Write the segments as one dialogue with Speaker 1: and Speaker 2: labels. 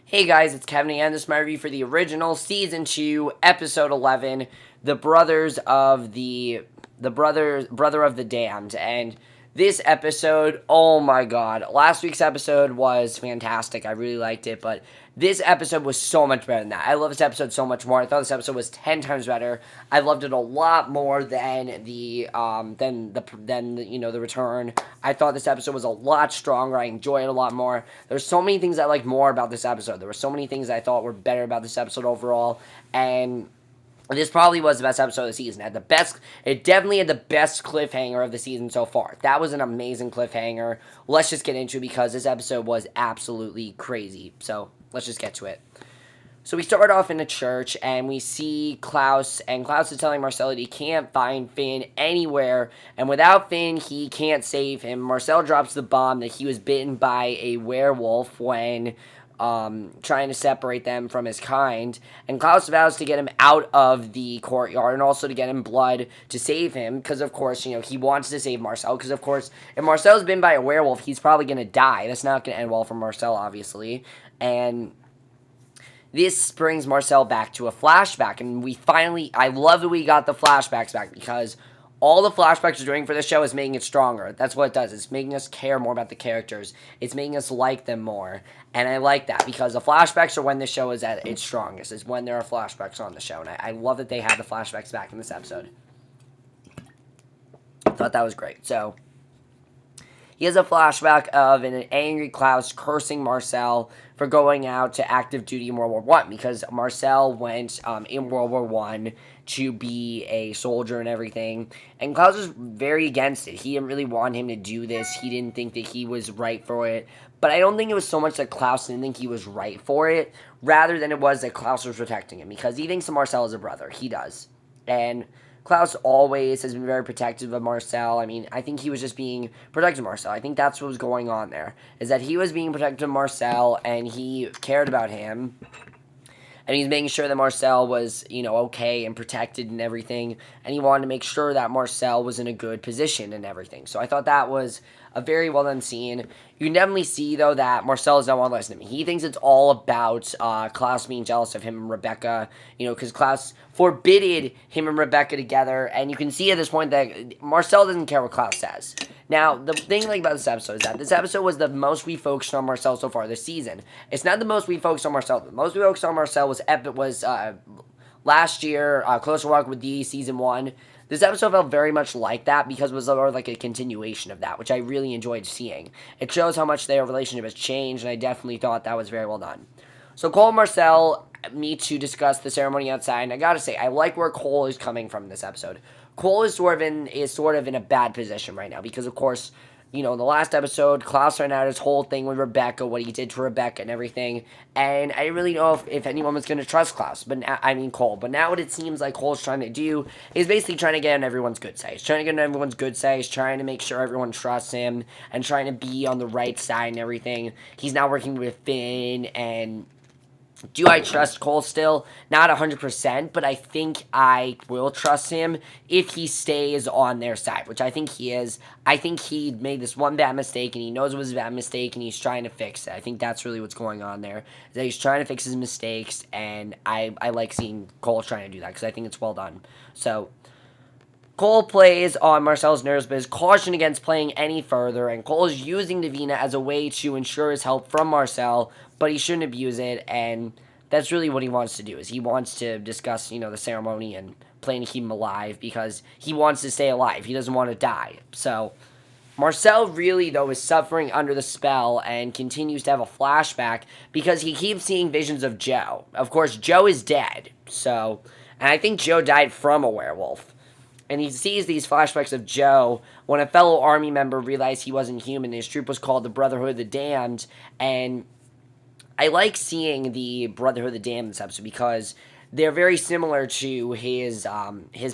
Speaker 1: Hey guys, it's Kevin again. This is my review for the original season 2, episode 11, the brothers of the brother of the damned. And this episode, oh my god. Last week's episode was fantastic. I really liked it, but this episode was so much better than that. I love this episode so much more. I thought this episode was 10 times better. I loved it a lot more than the return. I thought this episode was a lot stronger. I enjoyed it a lot more. There's so many things I liked more about this episode. There were so many things I thought were better about this episode overall, and this probably was the best episode of the season. It definitely had the best cliffhanger of the season so far. That was an amazing cliffhanger. Let's just get into it because this episode was absolutely crazy. So let's just get to it. So we start off in a church and we see Klaus, and Klaus is telling Marcel that he can't find Finn anywhere, and without Finn, he can't save him. Marcel drops the bomb that he was bitten by a werewolf when trying to separate them from his kind, and Klaus vows to get him out of the courtyard and also to get him blood to save him, because of course, he wants to save Marcel, because of course, if Marcel's been by a werewolf, he's probably going to die. That's not going to end well for Marcel, obviously, and this brings Marcel back to a flashback, and I love that we got the flashbacks back, because all the flashbacks are doing for this show is making it stronger. That's what it does. It's making us care more about the characters. It's making us like them more. And I like that, because the flashbacks are when the show is at its strongest. It's when there are flashbacks on the show. And I love that they have the flashbacks back in this episode. I thought that was great. So he has a flashback of an angry Klaus cursing Marcel for going out to active duty in World War One, because Marcel went in World War One to be a soldier and everything, and Klaus was very against it. He didn't really want him to do this. He didn't think that he was right for it. But I don't think it was so much that Klaus didn't think he was right for it, rather than it was that Klaus was protecting him, because he thinks of Marcel as a brother. He does. And Klaus always has been very protective of Marcel. I mean, I think he was just being protective of Marcel. I think that's what was going on there, is that he was being protective of Marcel, and he cared about him, and he's making sure that Marcel was, okay and protected and everything, and he wanted to make sure that Marcel was in a good position and everything. So I thought that was a very well done scene. You can definitely see, though, that Marcel does not want to listen to me. He thinks it's all about Klaus being jealous of him and Rebecca, because Klaus forbidded him and Rebecca together, and you can see at this point that Marcel doesn't care what Klaus says. Now, the thing about this episode is that this episode was the most we focused on Marcel so far this season. It's not the most we focused on Marcel. The most we focused on Marcel was last year, Closer Walk with D, Season 1. This episode felt very much like that, because it was sort of like a continuation of that, which I really enjoyed seeing. It shows how much their relationship has changed, and I definitely thought that was very well done. So Cole and Marcel meet to discuss the ceremony outside, and I gotta say, I like where Cole is coming from in this episode. Cole is sort of in a bad position right now, because of course, in the last episode, Klaus ran out his whole thing with Rebecca, what he did to Rebecca and everything, and I didn't really know if anyone was going to trust Klaus, Cole. But now what it seems like Cole's trying to do is basically trying to get on everyone's good side. He's trying to get on everyone's good side. He's trying to make sure everyone trusts him and trying to be on the right side and everything. He's now working with Finn, and do I trust Cole still? Not 100%, but I think I will trust him if he stays on their side, which I think he is. I think he made this one bad mistake, and he knows it was a bad mistake, and he's trying to fix it. I think that's really what's going on there, is that he's trying to fix his mistakes, and I like seeing Cole trying to do that, because I think it's well done. So Cole plays on Marcel's nerves, but is cautioned against playing any further, and Cole is using Davina as a way to ensure his help from Marcel, but he shouldn't abuse it, and that's really what he wants to do, is he wants to discuss, the ceremony and plan to keep him alive, because he wants to stay alive. He doesn't want to die. So Marcel really, though, is suffering under the spell and continues to have a flashback, because he keeps seeing visions of Joe. Of course, Joe is dead, and I think Joe died from a werewolf. And he sees these flashbacks of Joe when a fellow army member realized he wasn't human. His troop was called the Brotherhood of the Damned. And I like seeing the Brotherhood of the Damned in this episode, because they're very similar to his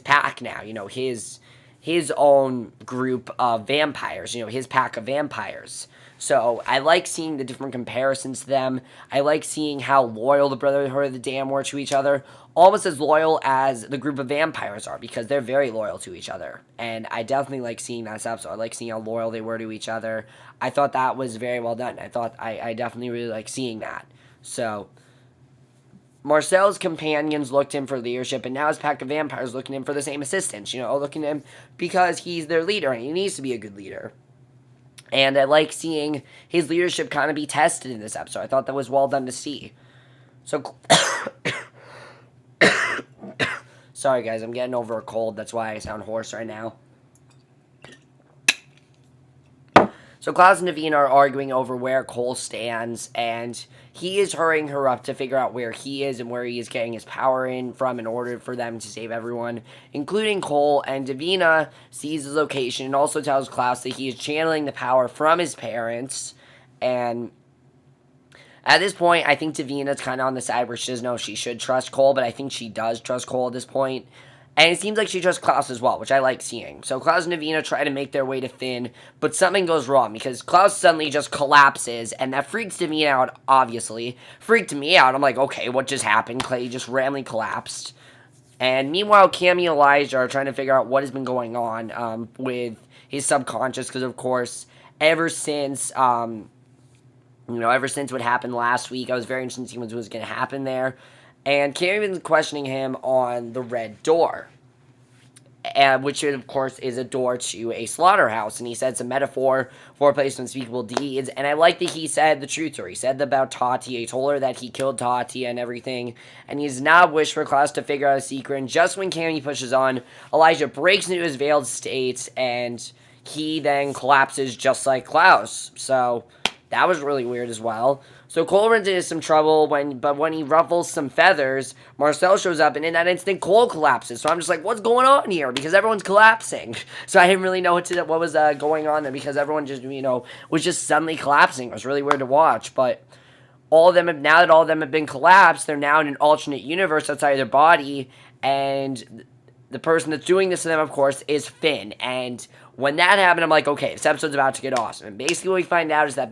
Speaker 1: pack now. His own group of vampires. His pack of vampires. So I like seeing the different comparisons to them. I like seeing how loyal the Brotherhood of the Damned were to each other. Almost as loyal as the group of vampires are, because they're very loyal to each other. And I definitely like seeing that episode. I like seeing how loyal they were to each other. I thought that was very well done. I definitely really like seeing that. So Marcel's companions looked to him for leadership, and now his pack of vampires looking to him for the same assistance. Looking to him because he's their leader, and he needs to be a good leader. And I like seeing his leadership kind of be tested in this episode. I thought that was well done to see. So, sorry guys, I'm getting over a cold. That's why I sound hoarse right now. So Klaus and Davina are arguing over where Cole stands, and he is hurrying her up to figure out where he is and where he is getting his power in from in order for them to save everyone, including Cole. And Davina sees his location and also tells Klaus that he is channeling the power from his parents. And at this point, I think Davina's kind of on the side where she doesn't know if she should trust Cole, but I think she does trust Cole at this point. And it seems like she trusts Klaus as well, which I like seeing. So Klaus and Davina try to make their way to Finn, but something goes wrong because Klaus suddenly just collapses, and that freaks Davina out, obviously. Freaked me out. I'm like, okay, what just happened? Clay just randomly collapsed. And meanwhile, Cammy and Elijah are trying to figure out what has been going on with his subconscious, because of course, ever since what happened last week, I was very interested to see what was going to happen there. And Cammy was questioning him on the red door, which, of course, is a door to a slaughterhouse. And he said it's a metaphor for a place of unspeakable deeds. And I like that he said the truth to her. He said about Tati. He told her that he killed Tati and everything. And he's not wished for Klaus to figure out a secret. And just when Cammy pushes on, Elijah breaks into his veiled state, and he then collapses just like Klaus. So that was really weird as well. So Cole runs into some trouble, but when he ruffles some feathers, Marcel shows up, and in that instant, Cole collapses. So I'm just like, what's going on here? Because everyone's collapsing. So I didn't really know what was going on there, because everyone just, was just suddenly collapsing. It was really weird to watch, but now that all of them have been collapsed, they're now in an alternate universe outside of their body, and the person that's doing this to them, of course, is Finn. And when that happened, I'm like, okay, this episode's about to get awesome. And basically what we find out is that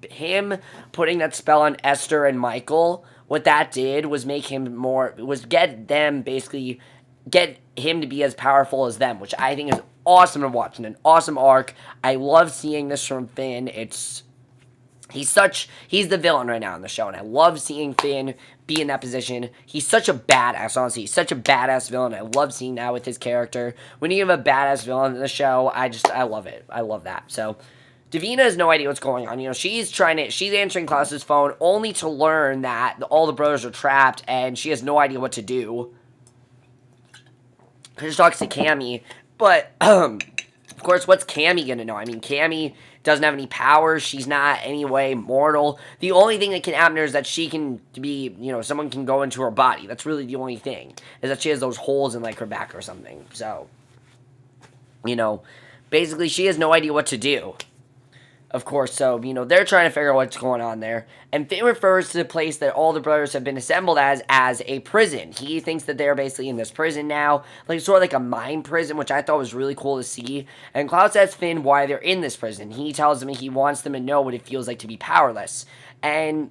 Speaker 1: him putting that spell on Esther and Michael, what that did was get him to be as powerful as them, which I think is awesome to watch, and an awesome arc. I love seeing this from Finn. He's the villain right now in the show, and I love seeing Finn be in that position. He's such a badass, honestly. He's such a badass villain. I love seeing that with his character. When you have a badass villain in the show, I love it. I love that. So, Davina has no idea what's going on. She's answering Klaus's phone only to learn that all the brothers are trapped, and she has no idea what to do. She talks to Cammy, but, of course, what's Cammy gonna know? I mean, Cammy doesn't have any powers. She's not anyway mortal. The only thing that can happen to her is that she can be, someone can go into her body. That's really the only thing, is that she has those holes in, her back or something. So, basically she has no idea what to do. Of course, so, they're trying to figure out what's going on there. And Finn refers to the place that all the brothers have been assembled as a prison. He thinks that they're basically in this prison now, sort of like a mind prison, which I thought was really cool to see. And Klaus asks Finn why they're in this prison. He tells them he wants them to know what it feels like to be powerless. And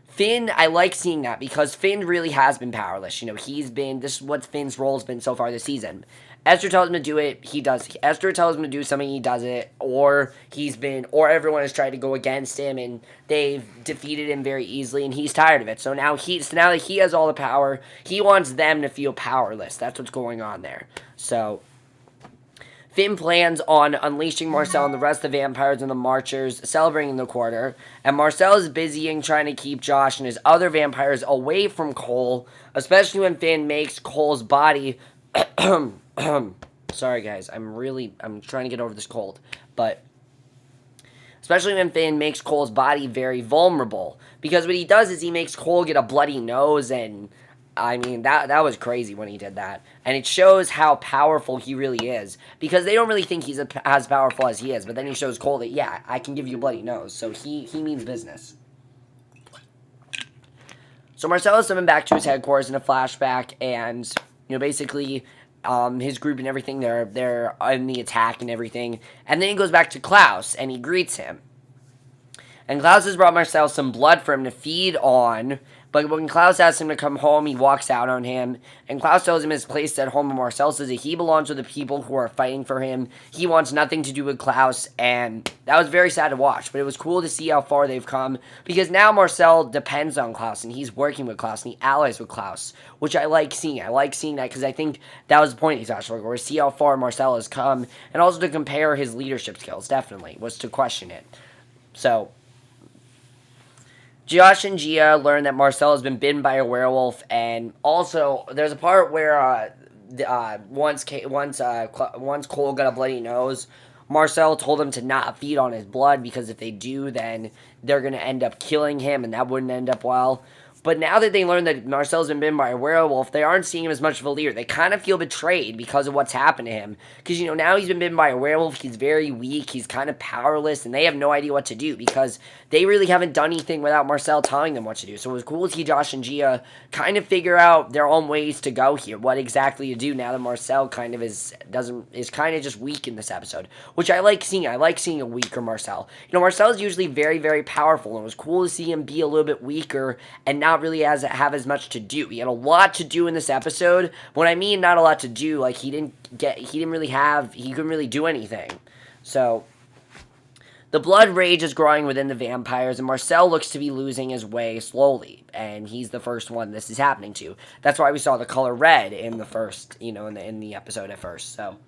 Speaker 1: Finn, I like seeing that, because Finn really has been powerless. This is what Finn's role has been so far this season. Esther tells him to do it, he does it. Esther tells him to do something, he does it. Or everyone has tried to go against him, and they've defeated him very easily, and he's tired of it. So now that he has all the power, he wants them to feel powerless. That's what's going on there. So Finn plans on unleashing Marcel and the rest of the vampires and the Marchers, celebrating the quarter. And Marcel is busy and trying to keep Josh and his other vampires away from Cole, especially when Finn makes Cole's body... Sorry guys, I'm trying to get over this cold, but especially when Finn makes Cole's body very vulnerable, because what he does is he makes Cole get a bloody nose, and I mean, that was crazy when he did that, and it shows how powerful he really is, because they don't really think he's as powerful as he is, but then he shows Cole that, yeah, I can give you a bloody nose, so he means business. So Marcel is summoned back to his headquarters in a flashback, and, basically... his group and everything, they're on the attack and everything. And then he goes back to Klaus, and he greets him. And Klaus has brought Marcel some blood for him to feed on. But when Klaus asks him to come home, he walks out on him. And Klaus tells him his place at home. And Marcel says that he belongs with the people who are fighting for him. He wants nothing to do with Klaus. And that was very sad to watch. But it was cool to see how far they've come. Because now Marcel depends on Klaus. And he's working with Klaus. And he allies with Klaus. Which I like seeing. I like seeing that because I think that was the point of these actually. Where to see how far Marcel has come. And also to compare his leadership skills. Definitely. Was to question it. So Josh and Gia learn that Marcel has been bitten by a werewolf, and also there's a part where once Cole got a bloody nose, Marcel told him to not feed on his blood because if they do, then they're gonna end up killing him, and that wouldn't end up well. But now that they learn that Marcel's been bitten by a werewolf, they aren't seeing him as much of a leader. They kind of feel betrayed because of what's happened to him. Because, now he's been bitten by a werewolf. He's very weak. He's kind of powerless. And they have no idea what to do because they really haven't done anything without Marcel telling them what to do. So it was cool to see Josh and Gia kind of figure out their own ways to go here. What exactly to do now that Marcel kind of is kind of just weak in this episode. Which I like seeing. I like seeing a weaker Marcel. Marcel is usually very, very powerful. And it was cool to see him be a little bit weaker and not really have as much to do. He had a lot to do in this episode. When I mean not a lot to do, like he couldn't really do anything. So the blood rage is growing within the vampires, and Marcel looks to be losing his way slowly, and he's the first one this is happening to. That's why we saw the color red in the first, in the episode at first. So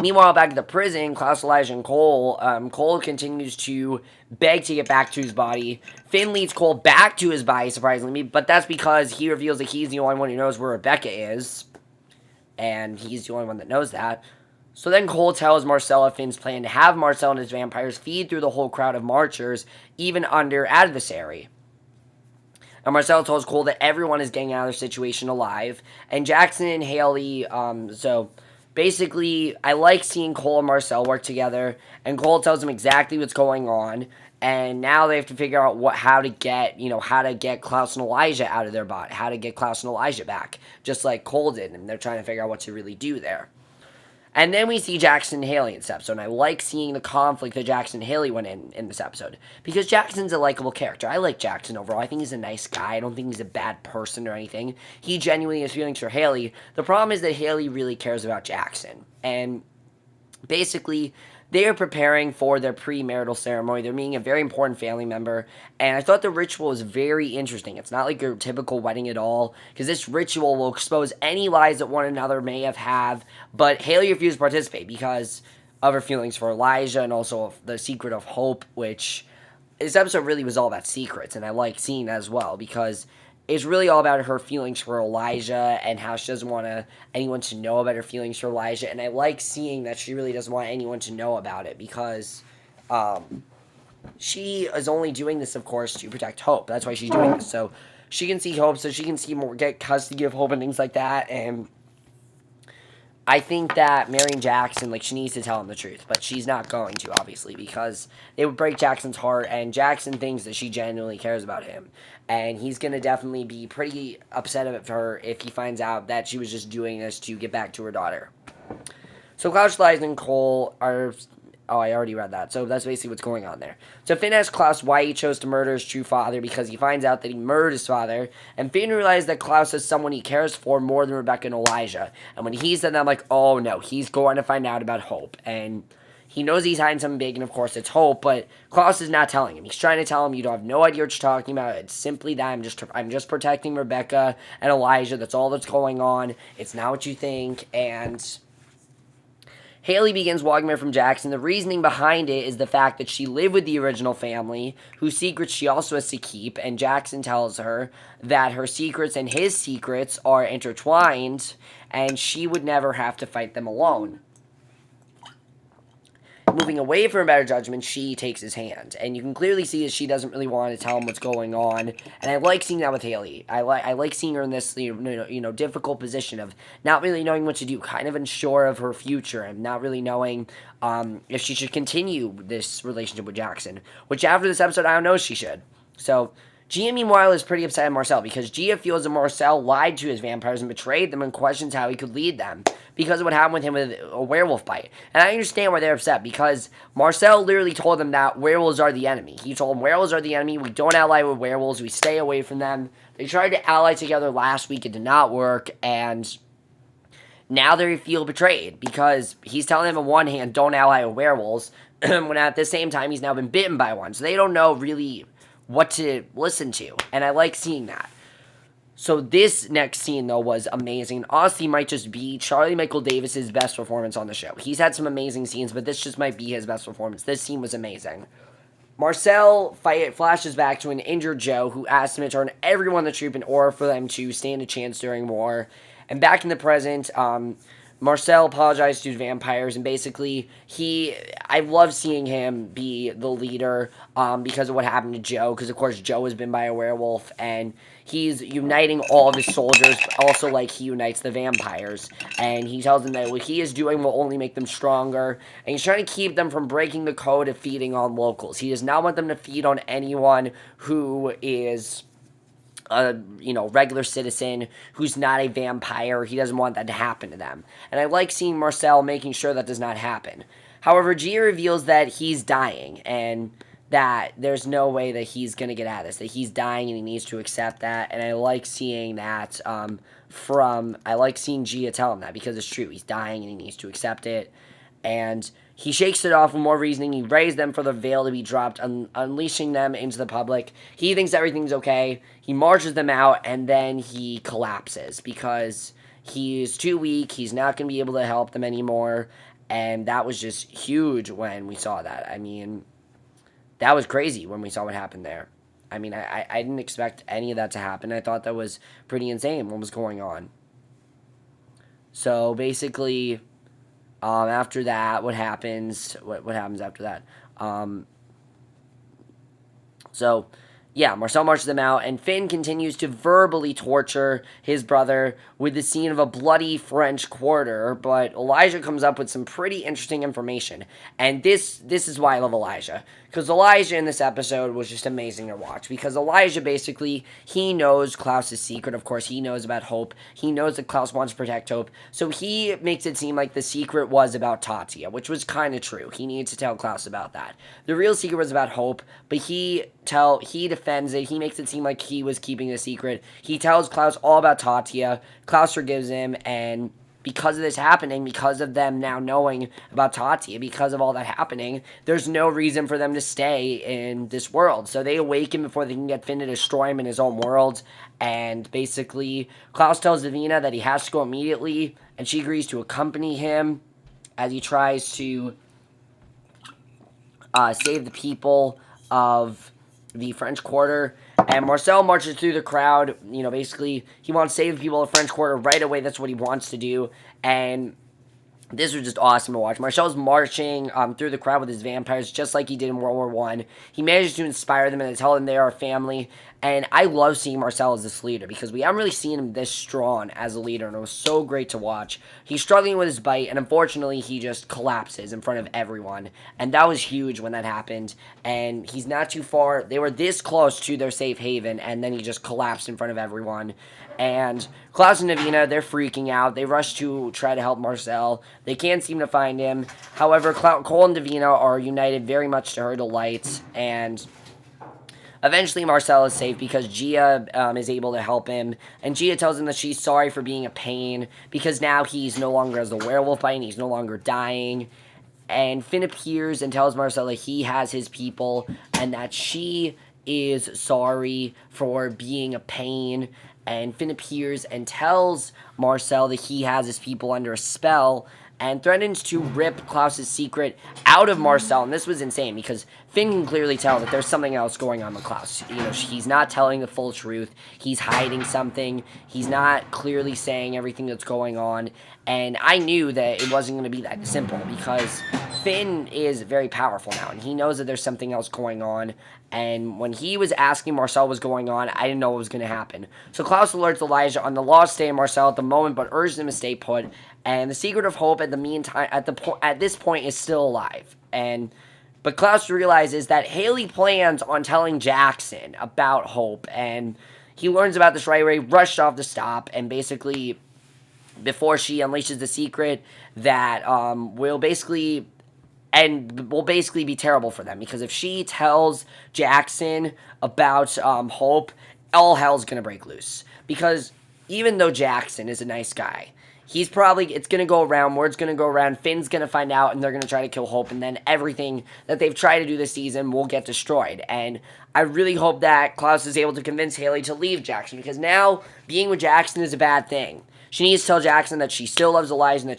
Speaker 1: meanwhile, back at the prison, Klaus, Elijah, and Cole, Cole continues to beg to get back to his body. Finn leads Cole back to his body, surprisingly, but that's because he reveals that he's the only one who knows where Rebecca is, and he's the only one that knows that. So then Cole tells Marcel of Finn's plan to have Marcel and his vampires feed through the whole crowd of marchers, even under adversary. And Marcel tells Cole that everyone is getting out of their situation alive, and Jackson and Hayley, basically, I like seeing Cole and Marcel work together, and Cole tells him exactly what's going on, and now they have to figure out how to get Klaus and Elijah out of their body, how to get Klaus and Elijah back, just like Cole did, and they're trying to figure out what to really do there. And then we see Jackson and Hayley in this episode, and I like seeing the conflict that Jackson and Hayley went in this episode, because Jackson's a likable character. I like Jackson overall. I think he's a nice guy. I don't think he's a bad person or anything. He genuinely has feelings for Hayley. The problem is that Hayley really cares about Jackson, and basically they are preparing for their premarital ceremony. They're meeting a very important family member, and I thought the ritual was very interesting. It's not like your typical wedding at all, because this ritual will expose any lies that one another may have, but Hayley refused to participate because of her feelings for Elijah and also the secret of hope, which this episode really was all about secrets, and I like seeing that as well, because it's really all about her feelings for Elijah and how she doesn't want anyone to know about her feelings for Elijah. And I like seeing that she really doesn't want anyone to know about it because she is only doing this, of course, to protect Hope. That's why she's doing this. So she can see Hope, so she can see more, get custody of Hope and things like that. And I think that marrying Jackson, she needs to tell him the truth. But she's not going to, obviously, because it would break Jackson's heart. And Jackson thinks that she genuinely cares about him. And he's going to definitely be pretty upset at her if he finds out that she was just doing this to get back to her daughter. So Klaus, Elijah, and Cole are... Oh, I already read that. So that's basically what's going on there. So Finn asks Klaus why he chose to murder his true father because he finds out that he murdered his father. And Finn realizes that Klaus is someone he cares for more than Rebecca and Elijah. And when he said that, I'm like, oh no, he's going to find out about Hope. And he knows he's hiding something big, and of course it's Hope, but Klaus is not telling him. He's trying to tell him, you don't have no idea what you're talking about. It's simply that I'm just protecting Rebecca and Elijah. That's all that's going on. It's not what you think. And Hayley begins walking away from Jackson. The reasoning behind it is the fact that she lived with the original family, whose secrets she also has to keep, and Jackson tells her that her secrets and his secrets are intertwined, and she would never have to fight them alone. Moving away from her better judgment, she takes his hand. And you can clearly see that she doesn't really want to tell him what's going on. And I like seeing that with Hayley. I like seeing her in this difficult position of not really knowing what to do, kind of unsure of her future, and not really knowing if she should continue this relationship with Jackson. Which after this episode, I don't know if she should. So Gia, meanwhile, is pretty upset at Marcel because Gia feels that Marcel lied to his vampires and betrayed them and questions how he could lead them because of what happened with him with a werewolf bite. And I understand why they're upset because Marcel literally told them that werewolves are the enemy. He told them werewolves are the enemy. We don't ally with werewolves. We stay away from them. They tried to ally together last week. It did not work. And now they feel betrayed because he's telling them on one hand, don't ally with werewolves, when at the same time he's now been bitten by one. So they don't know really what to listen to. And I like seeing that. So this next scene, though, was amazing. Honestly, might just be Charlie Michael Davis's best performance on the show. He's had some amazing scenes, but this just might be his best performance. This scene was amazing. Marcel flashes back to an injured Joe who asks him to turn everyone in the troop in order for them to stand a chance during war. And back in the present, Marcel apologized to vampires, and basically, I love seeing him be the leader, because of what happened to Joe, because of course Joe was bitten by a werewolf, and he's uniting all of his soldiers, also like he unites the vampires, and he tells them that what he is doing will only make them stronger, and he's trying to keep them from breaking the code of feeding on locals. He does not want them to feed on anyone who is a regular citizen who's not a vampire. He doesn't want that to happen to them. And I like seeing Marcel making sure that does not happen. However, Gia reveals that he's dying and that there's no way that he's going to get out of this, that he's dying and he needs to accept that. And I like seeing that I like seeing Gia tell him that because it's true. He's dying and he needs to accept it. And he shakes it off with more reasoning. He raised them for the veil to be dropped, unleashing them into the public. He thinks everything's okay. He marches them out, and then he collapses because he's too weak. He's not going to be able to help them anymore. And that was just huge when we saw that. I mean, that was crazy when we saw what happened there. I mean, I didn't expect any of that to happen. I thought that was pretty insane what was going on. So basically, after that, what happens? What happens after that? So, yeah, Marcel marches them out, and Finn continues to verbally torture his brother with the scene of a bloody French Quarter, but Elijah comes up with some pretty interesting information, and this is why I love Elijah, because Elijah in this episode was just amazing to watch, because Elijah basically, he knows Klaus's secret. Of course, he knows about Hope. He knows that Klaus wants to protect Hope, so he makes it seem like the secret was about Tatia, which was kind of true. He needs to tell Klaus about that. The real secret was about Hope, but he defends it. He makes it seem like he was keeping a secret. He tells Klaus all about Tatia. Klaus forgives him, and because of this happening, because of them now knowing about Tatia, because of all that happening, there's no reason for them to stay in this world. So they awaken before they can get Finn to destroy him in his own world. And basically, Klaus tells Davina that he has to go immediately, and she agrees to accompany him as he tries to save the people of the French Quarter. And Marcel marches through the crowd. Basically, he wants to save the people of the French Quarter right away. That's what he wants to do. And this was just awesome to watch. Marcel's marching through the crowd with his vampires just like he did in World War I. He manages to inspire them and to tell them they are a family. And I love seeing Marcel as this leader because we haven't really seen him this strong as a leader, and it was so great to watch. He's struggling with his bite, and unfortunately, he just collapses in front of everyone. And that was huge when that happened. And he's not too far. They were this close to their safe haven, and then he just collapsed in front of everyone. And Klaus and Davina, they're freaking out. They rush to try to help Marcel. They can't seem to find him. However, Cole and Davina are united very much to her delight, and eventually Marcel is safe because Gia is able to help him, and Gia tells him that she's sorry for being a pain because now he's no longer as the werewolf bite and he's no longer dying. And Finn appears and tells Marcel that he has his people and that she is sorry for being a pain. And Finn appears and tells Marcel that he has his people under a spell and threatens to rip Klaus's secret out of Marcel. And this was insane because Finn can clearly tell that there's something else going on with Klaus. He's not telling the full truth. He's hiding something. He's not clearly saying everything that's going on. And I knew that it wasn't going to be that simple because Finn is very powerful now, and he knows that there's something else going on. And when he was asking Marcel what was going on, I didn't know what was going to happen. So Klaus alerts Elijah on the lost state of Marcel at the moment, but urges him to stay put. And the secret of Hope at this point is still alive. And But Klaus realizes that Hayley plans on telling Jackson about Hope, and he learns about this right away, rushed off to stop, and basically, before she unleashes the secret, that will basically be terrible for them, because if she tells Jackson about Hope, all hell's gonna break loose. Because even though Jackson is a nice guy, it's gonna go around, word's gonna go around, Finn's gonna find out, and they're gonna try to kill Hope, and then everything that they've tried to do this season will get destroyed. And I really hope that Klaus is able to convince Hayley to leave Jackson, because now being with Jackson is a bad thing. She needs to tell Jackson that she still loves Elijah,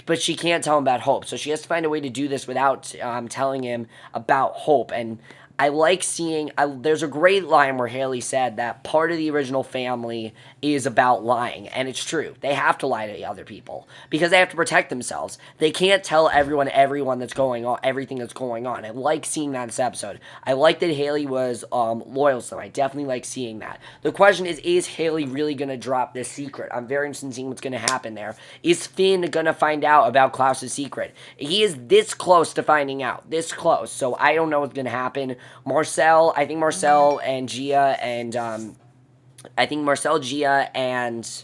Speaker 1: but she can't tell him about Hope. So she has to find a way to do this without telling him about Hope. And I like seeing, there's a great line where Hayley said that part of the original family is about lying. And it's true. They have to lie to other people because they have to protect themselves. They can't tell everyone that's going on, everything that's going on. I like seeing that in this episode. I like that Hayley was loyal to them. I definitely like seeing that. The question is Hayley really going to drop this secret? I'm very interested in seeing what's going to happen there. Is Finn going to find out about Klaus's secret? He is this close to finding out. This close. So I don't know what's going to happen. I think Marcel and Gia and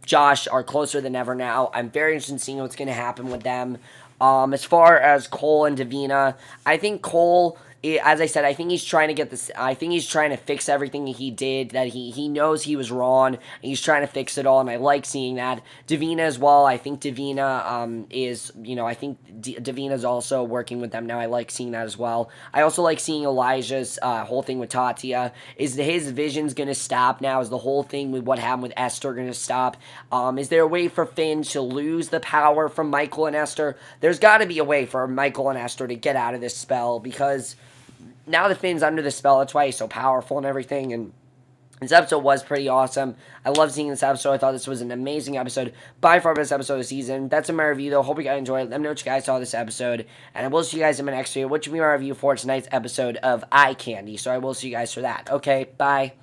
Speaker 1: Josh are closer than ever now. I'm very interested in seeing what's going to happen with them. As far as Cole and Davina, I think Cole, as I said, I think he's trying to get this. I think he's trying to fix everything he did. That he knows he was wrong, and he's trying to fix it all. And I like seeing that. Davina as well. I think Davina Davina's also working with them now. I like seeing that as well. I also like seeing Elijah's whole thing with Tatia. Is his vision's gonna stop now? Is the whole thing with what happened with Esther gonna stop? Is there a way for Finn to lose the power from Michael and Esther? There's got to be a way for Michael and Esther to get out of this spell, because now that Finn's under the spell, that's why he's so powerful and everything. And this episode was pretty awesome. I love seeing this episode. I thought this was an amazing episode. By far best episode of the season. That's my review, though. Hope you guys enjoyed it. Let me know what you guys saw this episode. And I will see you guys in my next video, which will be my review for tonight's episode of Eye Candy. So I will see you guys for that. Okay, bye.